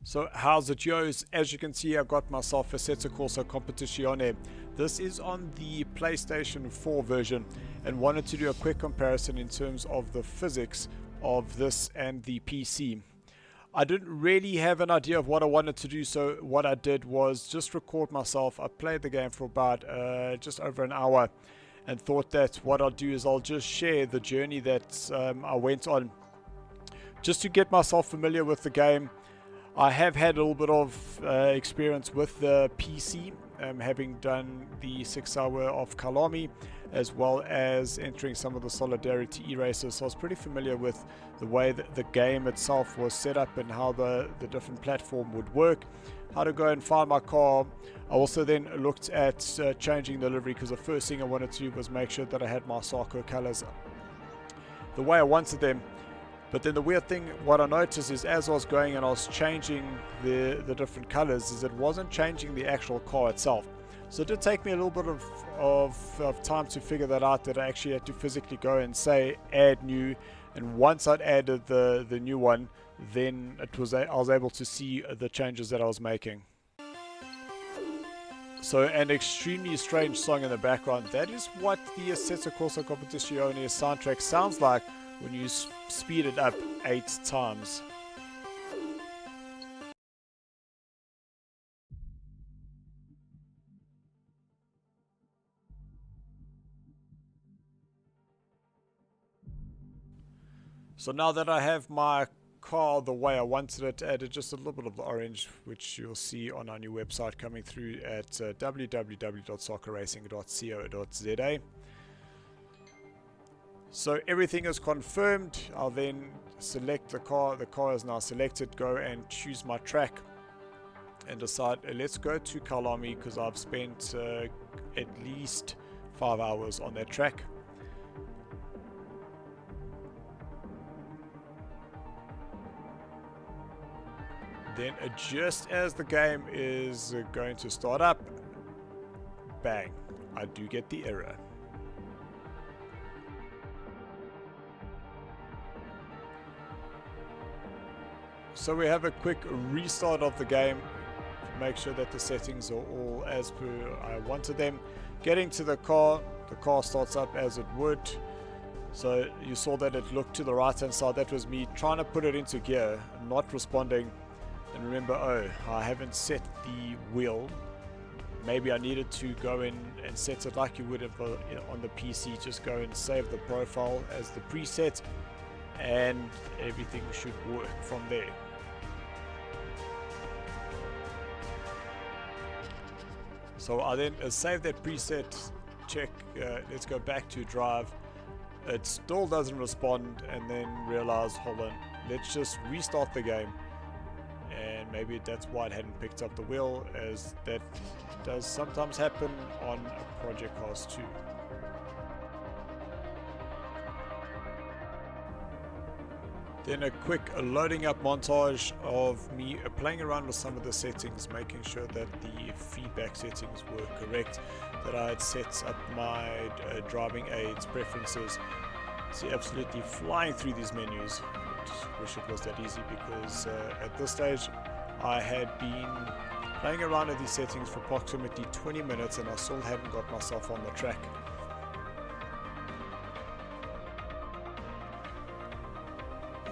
So how's it, yo's? As you can see, I got myself Assetto Corsa Competizione. This is on the PlayStation 4 version, and wanted to do a quick comparison in terms of the physics of this and the PC. I didn't really have an idea of what I wanted to do, so what I did was just record myself. I played the game for about just over an hour, and thought that what I'll do is I'll just share the journey that I went on, just to get myself familiar with the game. I have had a little bit of experience with the PC, having done the 6 hour of Kalami, as well as entering some of the Solidarity e-races, so I was pretty familiar with the way that the game itself was set up and how the different platform would work, how to go and find my car. I also then looked at changing the livery, because the first thing I wanted to do was make sure that I had my SARCO colors the way I wanted them. But then the weird thing, what I noticed is as I was going and I was changing the different colors, is it wasn't changing the actual car itself. So it did take me a little bit of time to figure that out, that I actually had to physically go and say add new, and once I'd added the new one, then I was able to see the changes that I was making. So an extremely strange song in the background, that is what the Assetto Corsa Competizione soundtrack sounds like when you speed it up 8 times. So now that I have my car the way I wanted it, added just a little bit of the orange, which you'll see on our new website coming through at www.sarcoracing.co.za. So everything is confirmed. I'll then select the car. The car is now selected. Go and choose my track and decide, let's go to Kalami, because I've spent at least 5 hours on that track. Then just as the game is going to start up, bang, I do get the error. So we have a quick restart of the game, make sure that the settings are all as per I wanted them. Getting to the car starts up as it would. So you saw that it looked to the right hand side. That was me trying to put it into gear, not responding. And remember, oh, I haven't set the wheel. Maybe I needed to go in and set it like you would have on the PC. Just go and save the profile as the preset, and everything should work from there. So I then save that preset, check, let's go back to drive. It still doesn't respond, and then realize, hold on, let's just restart the game. And maybe that's why it hadn't picked up the wheel, as that does sometimes happen on a Project Cars 2. Then a quick loading up montage of me playing around with some of the settings, making sure that the feedback settings were correct, that I had set up my driving aids preferences. See, absolutely flying through these menus. Wish it was that easy, because at this stage I had been playing around with these settings for approximately 20 minutes and I still hadn't got myself on the track.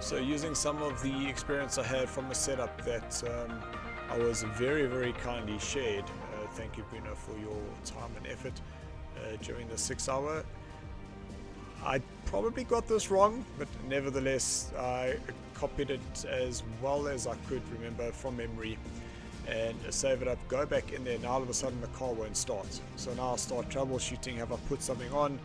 So using some of the experience I had from the setup that I was very kindly shared, thank you Bruno for your time and effort during the 6 hour. I probably got this wrong, but nevertheless I copied it as well as I could remember from memory, and save it up, go back in there. Now all of a sudden the car won't start, so now I'll start troubleshooting. Have I put something on?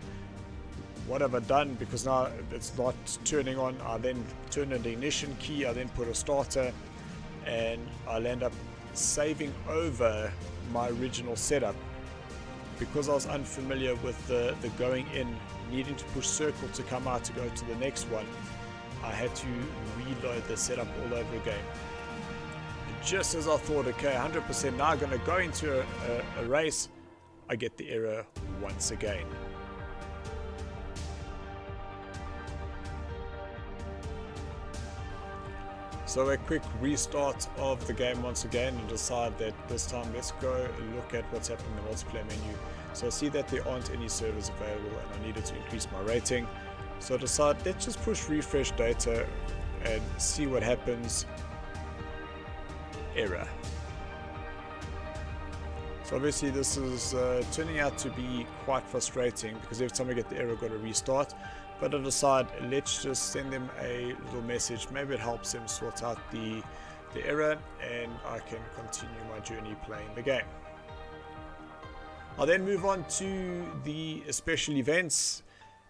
What have I done? Because now it's not turning on. I then turn in the ignition key, I then put a starter, and I'll end up saving over my original setup. Because I was unfamiliar with the going in, needing to push circle to come out to go to the next one, I had to reload the setup all over again. And just as I thought, okay, 100% now I'm going to go into a race, I get the error once again. So a quick restart of the game once again, and decide that this time let's go look at what's happening in the multiplayer menu. So I see that there aren't any servers available and I needed to increase my rating. So I decide let's just push refresh data and see what happens. Error. So obviously this is turning out to be quite frustrating, because every time I get the error I've got to restart. But I decide let's just send them a little message. Maybe it helps them sort out the error and I can continue my journey playing the game. I'll then move on to the special events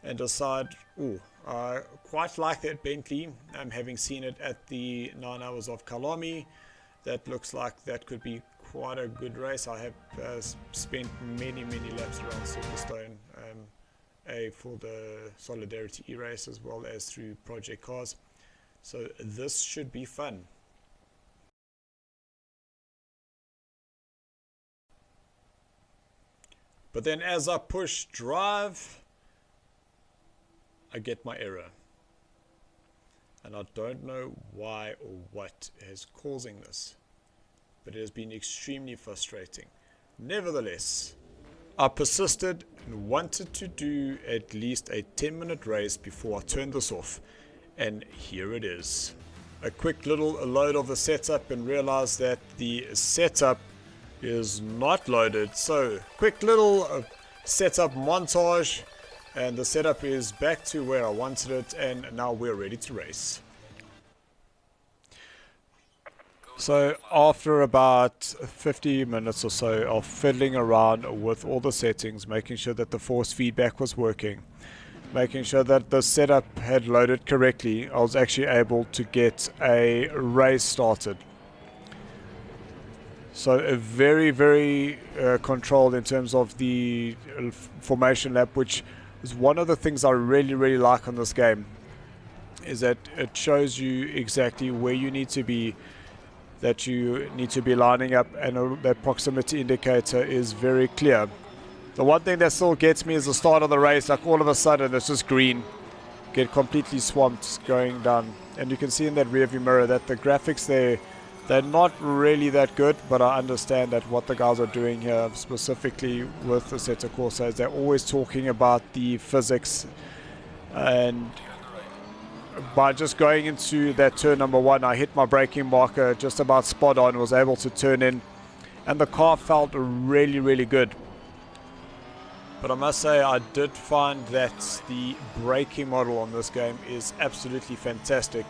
and decide, oh, I quite like that Bentley. Having seen it at the 9 hours of Kalami, that looks like that could be quite a good race. I have spent many laps around Silverstone, for the Solidarity E-Race as well as through Project Cars. So this should be fun. But then as I push drive, I get my error. And I don't know why or what is causing this, but it has been extremely frustrating. Nevertheless, I persisted and wanted to do at least a 10-minute race before I turned this off. And here it is. A quick little load of the setup and realized that the setup is not loaded. So quick little setup montage, and the setup is back to where I wanted it, and now we're ready to race. So after about 50 minutes or so of fiddling around with all the settings, making sure that the force feedback was working, making sure that the setup had loaded correctly, I was actually able to get a race started. So a very controlled in terms of the formation lap, which is one of the things I really like on this game, is that it shows you exactly where you need to be, that you need to be lining up, and that proximity indicator is very clear. The one thing that still gets me is the start of the race. Like all of a sudden it's just green, get completely swamped going down, and you can see in that rear view mirror that the graphics there, they're not really that good, but I understand that what the guys are doing here specifically with Assetto Corsa is they're always talking about the physics, and by just going into that turn number 1, I hit my braking marker just about spot on, was able to turn in, and the car felt really good. But I must say I did find that the braking model on this game is absolutely fantastic.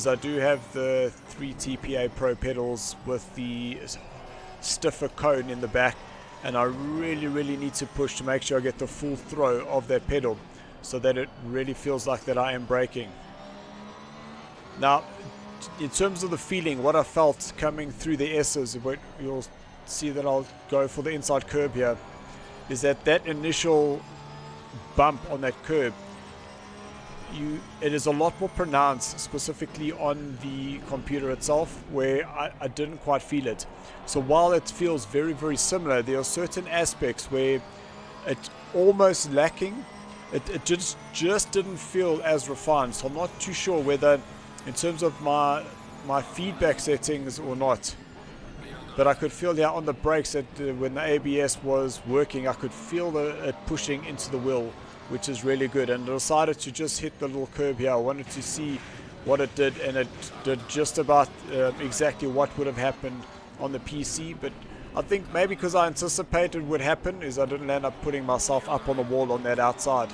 I do have the 3 TPA Pro pedals with the stiffer cone in the back, and I really need to push to make sure I get the full throw of that pedal so that it really feels like that I am braking. Now, in terms of the feeling, what I felt coming through the S's, you'll see that I'll go for the inside curb here, is that initial bump on that curb, it is a lot more pronounced, specifically on the computer itself, where I didn't quite feel it. So while it feels very similar, there are certain aspects where it's almost lacking. It just didn't feel as refined. So I'm not too sure whether in terms of my feedback settings or not, but I could feel on the brakes that when the ABS was working, I could feel it pushing into the wheel, which is really good. And I decided to just hit the little curb here. I wanted to see what it did, and it did just about exactly what would have happened on the PC. But I think maybe because I anticipated would happen, is I didn't end up putting myself up on the wall on that outside.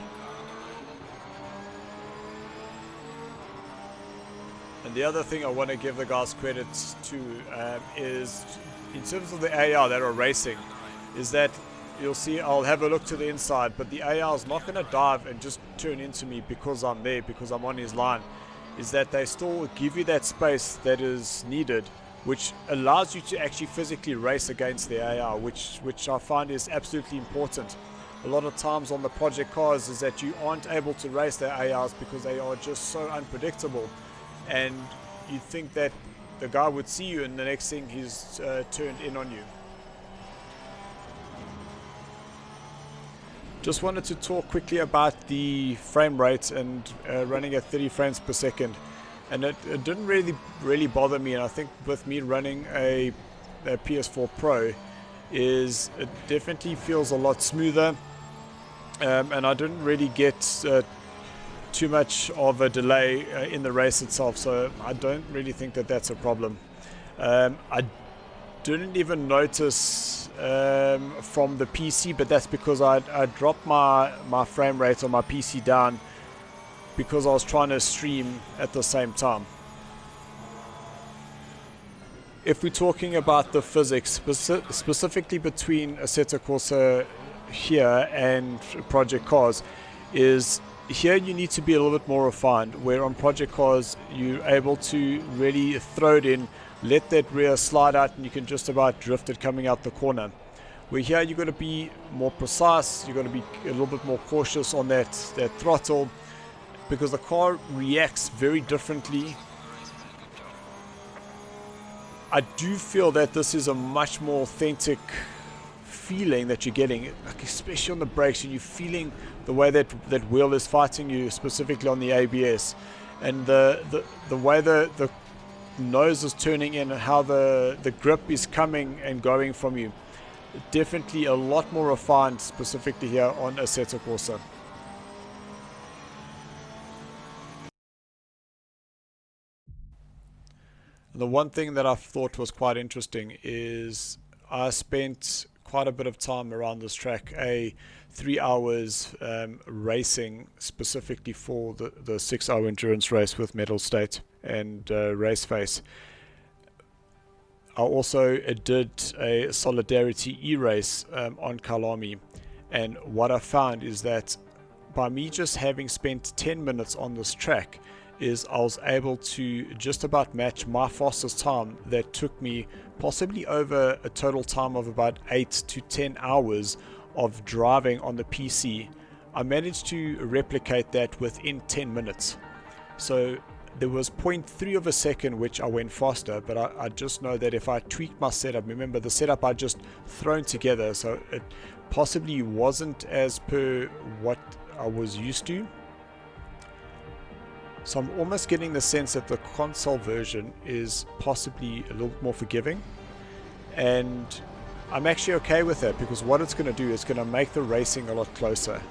And the other thing I want to give the guys credit to is in terms of the AR that are racing, is that you'll see I'll have a look to the inside, but the AR is not going to dive and just turn into me because I'm there, because I'm on his line. Is that they still give you that space that is needed, which allows you to actually physically race against the AR, which I find is absolutely important. A lot of times on the project cars is that you aren't able to race their ARs because they are just so unpredictable, and you think that the guy would see you and the next thing he's turned in on you. Just wanted to talk quickly about the frame rate and running at 30 frames per second. and it didn't really bother me. And I think with me running a PS4 Pro, is it definitely feels a lot smoother, and I didn't really get too much of a delay in the race itself, so I don't really think that that's a problem. I didn't even notice from the PC, but that's because I dropped my frame rate on my PC down because I was trying to stream at the same time. If we're talking about the physics, specifically between Assetto Corsa here and Project Cars, is here you need to be a little bit more refined, where on Project Cars you're able to really throw it in, let that rear slide out, and you can just about drift it coming out the corner. Where here you've got to be more precise, you've got to be a little bit more cautious on that throttle, because the car reacts very differently. I do feel that this is a much more authentic feeling that you're getting, like especially on the brakes, and you're feeling the way that wheel is fighting you, specifically on the ABS, and the way the nose is turning in, and how the grip is coming and going from you. Definitely a lot more refined, specifically here on Assetto Corsa. The one thing that I thought was quite interesting is I spent quite a bit of time around this track, 3 hours racing specifically for the 6-hour endurance race with Metal State and Raceface. I also did a Solidarity e-race on Kalami, and what I found is that by me just having spent 10 minutes on this track, is I was able to just about match my fastest time that took me possibly over a total time of about 8 to 10 hours of driving on the PC. I managed to replicate that within 10 minutes. So there was 0.3 of a second which I went faster, but I just know that if I tweaked my setup, remember the setup I just thrown together, so it possibly wasn't as per what I was used to. So I'm almost getting the sense that the console version is possibly a little bit more forgiving, and I'm actually okay with that, because what it's going to do is going to make the racing a lot closer,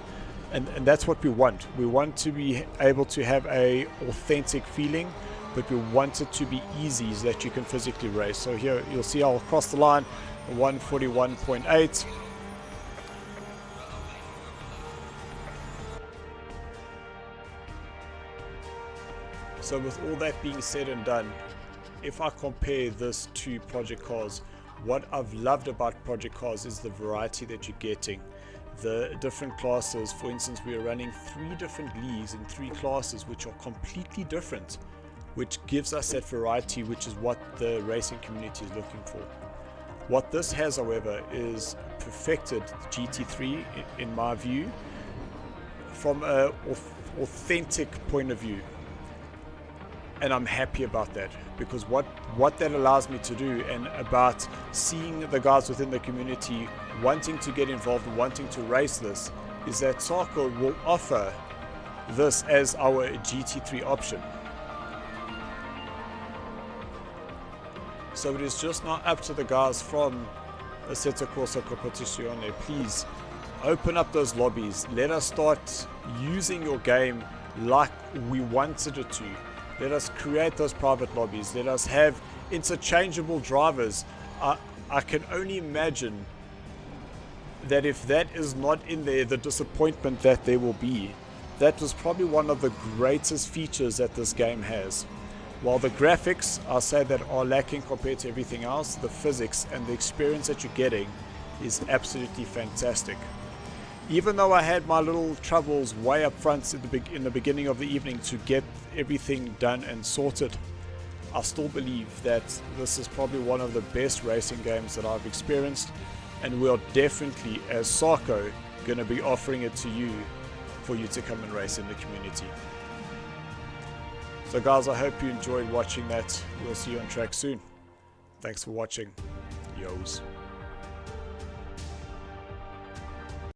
and that's what we want. We want to be able to have a authentic feeling, but we want it to be easy so that you can physically race. So here you'll see I'll cross the line 141.8. So with all that being said and done, if I compare this to Project Cars, what I've loved about Project Cars is the variety that you're getting. The different classes, for instance, we are running 3 different leagues in 3 classes which are completely different, which gives us that variety, which is what the racing community is looking for. What this has, however, is perfected GT3 in my view from an authentic point of view. And I'm happy about that, because what that allows me to do, and about seeing the guys within the community wanting to get involved and wanting to race this, is that SARCO will offer this as our GT3 option. So it is just not up to the guys from Assetto Corsa Competizione. Please open up those lobbies. Let us start using your game like we wanted it to. Let us create those private lobbies. Let us have interchangeable drivers. I can only imagine that if that is not in there, the disappointment that there will be. That was probably one of the greatest features that this game has. While the graphics, I'll say, that are lacking compared to everything else, the physics and the experience that you're getting is absolutely fantastic. Even though I had my little troubles way up front in the beginning of the evening to get everything done and sorted, I still believe that this is probably one of the best racing games that I've experienced, and we are definitely, as SARCO, going to be offering it to you for you to come and race in the community. So guys, I hope you enjoyed watching that. We'll see you on track soon. Thanks for watching. Yos.